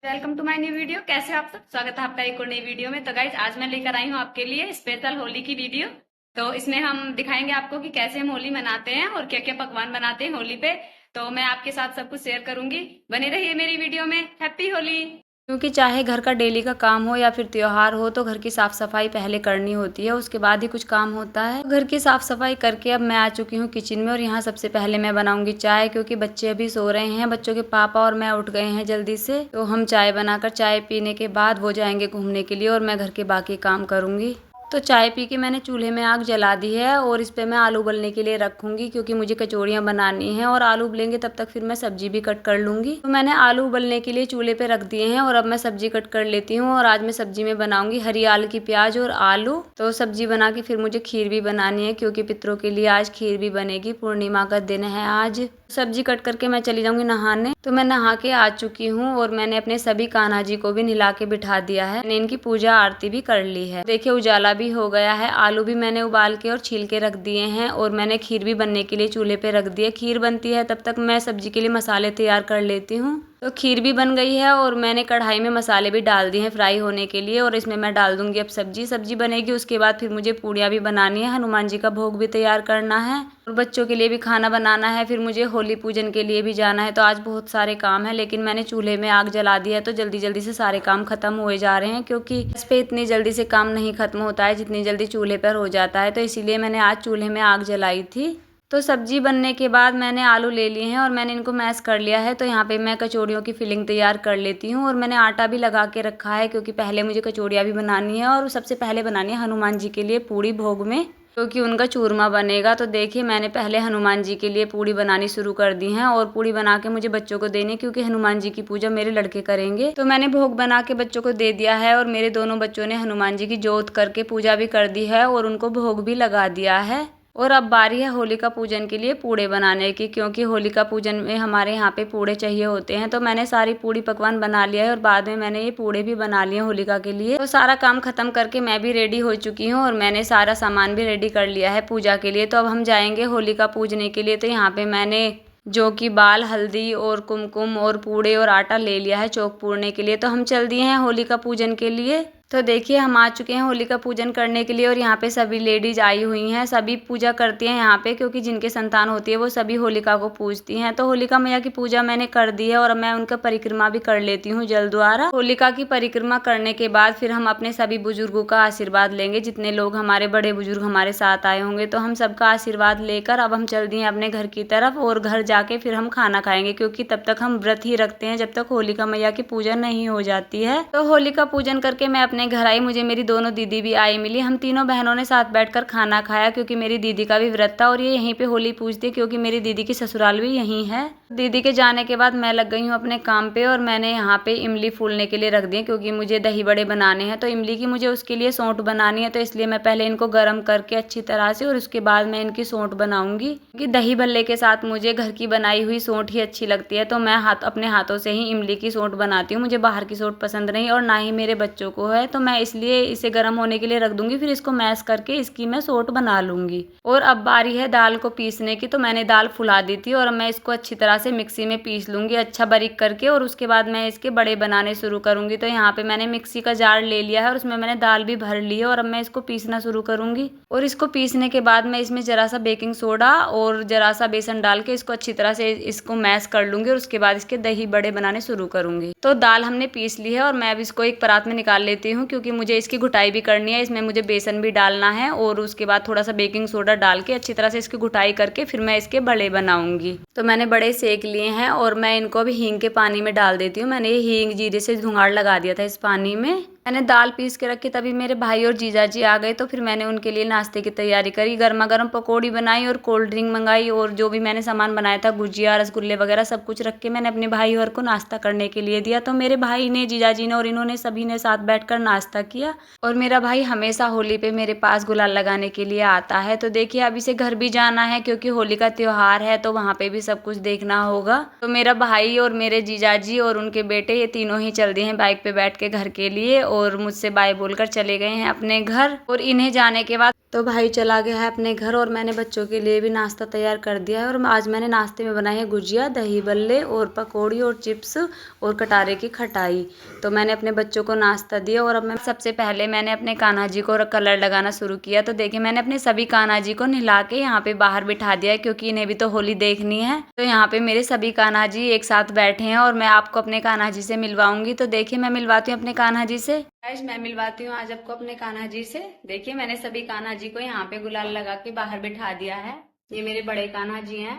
Welcome to my new video. कैसे हो आप सब? स्वागत है आपका एक और नई वीडियो में। तो गाइज आज मैं लेकर आई हूँ आपके लिए स्पेशल होली की वीडियो। तो इसमें हम दिखाएंगे आपको कि कैसे हम होली मनाते हैं और क्या क्या पकवान बनाते हैं होली पे। तो मैं आपके साथ सब कुछ शेयर करूंगी। बने रहिए मेरी वीडियो में। हैप्पी होली। क्योंकि चाहे घर का डेली का काम हो या फिर त्योहार हो तो घर की साफ सफाई पहले करनी होती है, उसके बाद ही कुछ काम होता है। घर की साफ सफाई करके अब मैं आ चुकी हूँ किचन में और यहाँ सबसे पहले मैं बनाऊंगी चाय, क्योंकि बच्चे अभी सो रहे हैं। बच्चों के पापा और मैं उठ गए हैं जल्दी से, तो हम चाय बनाकर चाय पीने के बाद वो जाएंगे घूमने के लिए और मैं घर के बाकी काम करूंगी। तो चाय पी के मैंने चूल्हे में आग जला दी है और इस पे मैं आलू उबलने के लिए रखूंगी, क्योंकि मुझे कचौड़ियाँ बनानी हैं और आलू उबलेंगे तब तक फिर मैं सब्जी भी कट कर लूंगी। तो मैंने आलू उबलने के लिए चूल्हे पे रख दिए हैं और अब मैं सब्जी कट कर लेती हूँ। और आज मैं सब्जी में बनाऊंगी हरी आलू की प्याज और आलू। तो सब्जी बना के फिर मुझे खीर भी बनानी है, क्योंकि पितरों के लिए आज खीर भी बनेगी। पूर्णिमा का दिन है आज। सब्जी कट करके मैं चली जाऊंगी नहाने। तो मैं नहा के आ चुकी हूँ और मैंने अपने सभी कान्हा जी को भी नहला के बिठा दिया है। मैंने इनकी पूजा आरती भी कर ली है। देखिए उजाला भी हो गया है। आलू भी मैंने उबाल के और छील के रख दिए हैं और मैंने खीर भी बनने के लिए चूल्हे पे रख दी है। खीर बनती है तब तक मैं सब्जी के लिए मसाले तैयार कर लेती हूँ। तो खीर भी बन गई है और मैंने कढ़ाई में मसाले भी डाल दिए हैं फ्राई होने के लिए, और इसमें मैं डाल दूंगी अब सब्जी बनेगी। उसके बाद फिर मुझे पूड़ियाँ भी बनानी है, हनुमान जी का भोग भी तैयार करना है और बच्चों के लिए भी खाना बनाना है। फिर मुझे होली पूजन के लिए भी जाना है। तो आज बहुत सारे काम है, लेकिन मैंने चूल्हे में आग जला दी है तो जल्दी जल्दी से सारे काम खत्म हुए जा रहे हैं, क्योंकि इस पे इतनी जल्दी से काम नहीं खत्म होता है जितनी जल्दी चूल्हे पर हो जाता है। तो इसीलिए मैंने आज चूल्हे में आग जलाई थी। तो सब्जी बनने के बाद मैंने आलू ले लिए हैं और मैंने इनको मैश कर लिया है। तो यहाँ पे मैं कचौड़ियों की फिलिंग तैयार कर लेती हूँ और मैंने आटा भी लगा के रखा है, क्योंकि पहले मुझे कचौड़ियाँ भी बनानी है और सबसे पहले बनानी है हनुमान जी के लिए पूड़ी भोग में, क्योंकि उनका चूरमा बनेगा। तो देखिए मैंने पहले हनुमान जी के लिए पूड़ी बनानी शुरू कर दी है और पूड़ी बना के मुझे बच्चों को देनी, क्योंकि हनुमान जी की पूजा मेरे लड़के करेंगे। तो मैंने भोग बना के बच्चों को दे दिया है और मेरे दोनों बच्चों ने हनुमान जी की जोत करके पूजा भी कर दी है और उनको भोग भी लगा दिया है। और अब बारी है होलिका पूजन के लिए पूड़े बनाने की, क्योंकि होलिका पूजन में हमारे यहाँ पे पूड़े चाहिए होते हैं। तो मैंने सारी पूड़ी पकवान बना लिया है और बाद में मैंने ये पूड़े भी बना लिए होलिका के लिए। तो सारा काम खत्म करके मैं भी रेडी हो चुकी हूँ और मैंने सारा सामान भी रेडी कर लिया है पूजा के लिए। तो अब हम जाएंगे होलिका पूजने के लिए। तो यहाँ पे मैंने जो कि बाल, हल्दी और कुमकुम और पूड़े और आटा ले लिया है चौक पूरने के लिए। तो हम चल दिए हैं होलिका पूजन के लिए। तो देखिए हम आ चुके हैं होलिका पूजन करने के लिए और यहाँ पे सभी लेडीज आई हुई हैं। सभी पूजा करती हैं यहाँ पे, क्योंकि जिनके संतान होती है वो सभी होलिका को पूजती हैं। तो होलिका मैया की पूजा मैंने कर दी है और मैं उनका परिक्रमा भी कर लेती हूँ जल द्वारा। होलिका की परिक्रमा करने के बाद फिर हम अपने सभी बुजुर्गों का आशीर्वाद लेंगे। जितने लोग हमारे बड़े बुजुर्ग हमारे साथ आए होंगे तो हम सबका आशीर्वाद लेकर अब हम चल दिए अपने घर की तरफ और घर जाके फिर हम खाना खाएंगे, क्योंकि तब तक हम व्रत ही रखते हैं जब तक होलिका मैया की पूजा नहीं हो जाती है। तो होलिका पूजन करके मैं अपने घर आई। मुझे मेरी दोनों दीदी भी आई मिली। हम तीनों बहनों ने साथ बैठकर खाना खाया, क्योंकि मेरी दीदी का भी व्रत था और ये यहीं पे होली पूजती है, क्योंकि मेरी दीदी की ससुराल भी यहीं है। दीदी के जाने के बाद मैं लग गई हूँ अपने काम पे और मैंने यहाँ पे इमली फूलने के लिए रख दी, क्योंकि मुझे दही बड़े बनाने हैं। तो इमली की मुझे उसके लिए सौंठ बनानी है, तो इसलिए मैं पहले इनको गर्म करके अच्छी तरह से और उसके बाद मैं इनकी सौंठ बनाऊंगी, क्योंकि दही भल्ले के साथ मुझे घर की बनाई हुई सौंठ ही अच्छी लगती है। तो मैं अपने हाथों से ही इमली की सौंठ बनाती हूँ। मुझे बाहर की सौंठ पसंद नहीं और ना ही मेरे बच्चों को है, तो मैं इसलिए इसे गर्म होने के लिए रख दूंगी। फिर इसको मैश करके इसकी मैं सौंठ बना लूंगी। और अब बारी है दाल को पीसने की। तो मैंने दाल फुला दी थी और अब मैं इसको अच्छी तरह से मिक्सी में पीस लूंगी अच्छा बारीक करके, और उसके बाद मैं इसके बड़े बनाने शुरू करूंगी। तो यहाँ पे मैंने मिक्सी का जार ले लिया है और उसमें मैंने दाल भी भर ली है और अब मैं इसको पीसना शुरू करूंगी। और इसको पीसने के बाद मैं इसमें जरा सा बेकिंग सोडा और जरा सा बेसन डाल के इसको अच्छी तरह से इसको मैश कर लूंगी और उसके बाद इसके दही बड़े बनाने शुरू करूंगी। तो दाल हमने पीस ली है और मैं अब इसको एक परात में निकाल लेती हूँ, क्योंकि मुझे इसकी घुटाई भी करनी है। इसमें मुझे बेसन भी डालना है और उसके बाद थोड़ा सा बेकिंग सोडा डाल के अच्छी तरह से इसकी घुटाई करके फिर मैं इसके बड़े बनाऊंगी। तो मैंने बड़े सेक लिए हैं और मैं इनको अभी हींग के पानी में डाल देती हूँ। मैंने ये हींग जीरे से धुंगाड़ लगा दिया था इस पानी में। मैंने दाल पीस के रखी, तभी मेरे भाई और जीजा जी आ गए। तो फिर मैंने उनके लिए नाश्ते की तैयारी करी। गर्मा गर्म पकौड़ी बनाई और कोल्ड ड्रिंक मंगाई और जो भी मैंने सामान बनाया था गुजिया, रसगुल्ले वगैरह सब कुछ रख के मैंने अपने भाई और को नाश्ता करने के लिए दिया। तो मेरे भाई ने, जीजा जी ने और इन्होंने सभी ने साथ बैठकर नाश्ता किया। और मेरा भाई हमेशा होली पे मेरे पास गुलाल लगाने के लिए आता है। तो देखिए अब इसे घर भी जाना है, क्योंकि होली का त्योहार है तो वहाँ पे भी सब कुछ देखना होगा। तो मेरा भाई और मेरे जीजा जी और उनके बेटे ये तीनों ही चल दिए हैं बाइक पे बैठ के घर के लिए। और मुझसे बाय बोलकर चले गए हैं अपने घर। और इन्हें जाने के बाद तो भाई चला गया है अपने घर और मैंने बच्चों के लिए भी नाश्ता तैयार कर दिया है। और आज मैंने नाश्ते में बनाई है गुजिया, दही बल्ले और पकौड़ी और चिप्स और कटारे की खटाई। तो मैंने अपने बच्चों को नाश्ता दिया और अब मैं सबसे पहले मैंने अपने कान्हा जी को कलर लगाना शुरू किया। तो देखिए मैंने अपने सभी कान्हा जी को नहला के यहाँ पे बाहर बिठा दिया है क्योंकि इन्हें भी तो होली देखनी है। तो यहाँ पे मेरे सभी कान्हा जी एक साथ बैठे हैं और मैं आपको अपने कान्हा जी से मिलवाऊंगी। तो देखिए मैं मिलवाती हूँ अपने कान्हा जी से। गाइस मैं मिलवाती हूँ आज आपको अपने कान्हा जी से। देखिए मैंने सभी कान्हा जी को यहाँ पे गुलाल लगा के बाहर बिठा दिया है। ये मेरे बड़े कान्हा जी हैं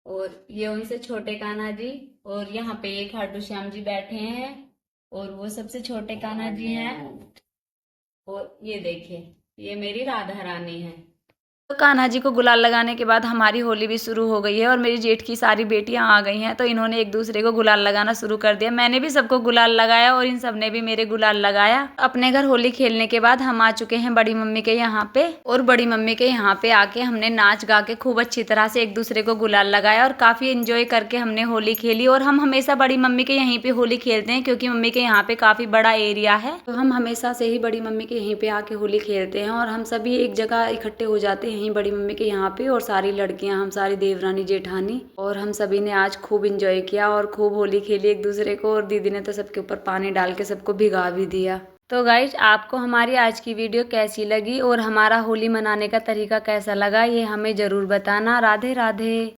और ये उनसे छोटे कान्हा जी, और यहाँ पे ये खाटू श्याम जी बैठे हैं और वो सबसे छोटे कान्हा जी हैं। और ये देखिए ये मेरी राधा रानी है। तो कान्हा जी को गुलाल लगाने के बाद हमारी होली भी शुरू हो गई है और मेरी जेठ की सारी बेटियां आ गई हैं। तो इन्होंने एक दूसरे को गुलाल लगाना शुरू कर दिया। मैंने भी सबको गुलाल लगाया और इन सब ने भी मेरे गुलाल लगाया। अपने घर होली खेलने के बाद हम आ चुके हैं बड़ी मम्मी के यहाँ पे और बड़ी मम्मी के यहाँ पे आके हमने नाच गा के खूब अच्छी तरह से एक दूसरे को गुलाल लगाया और काफी इंजॉय करके हमने होली खेली। और हम हमेशा बड़ी मम्मी के यहीं पे होली खेलते हैं क्योंकि मम्मी के यहाँ पे काफी बड़ा एरिया है। तो हम हमेशा से ही बड़ी मम्मी के यहीं पे आके होली खेलते हैं और हम सभी एक जगह इकट्ठे हो जाते हैं यहीं बड़ी मम्मी के यहाँ पे। और सारी लड़कियां, हम सारी देवरानी जेठानी और हम सभी ने आज खूब इंजॉय किया और खूब होली खेली एक दूसरे को। और दीदी ने तो सबके ऊपर पानी डाल के सबको भिगा भी दिया। तो गाइज आपको हमारी आज की वीडियो कैसी लगी और हमारा होली मनाने का तरीका कैसा लगा ये हमें जरूर बताना। राधे राधे।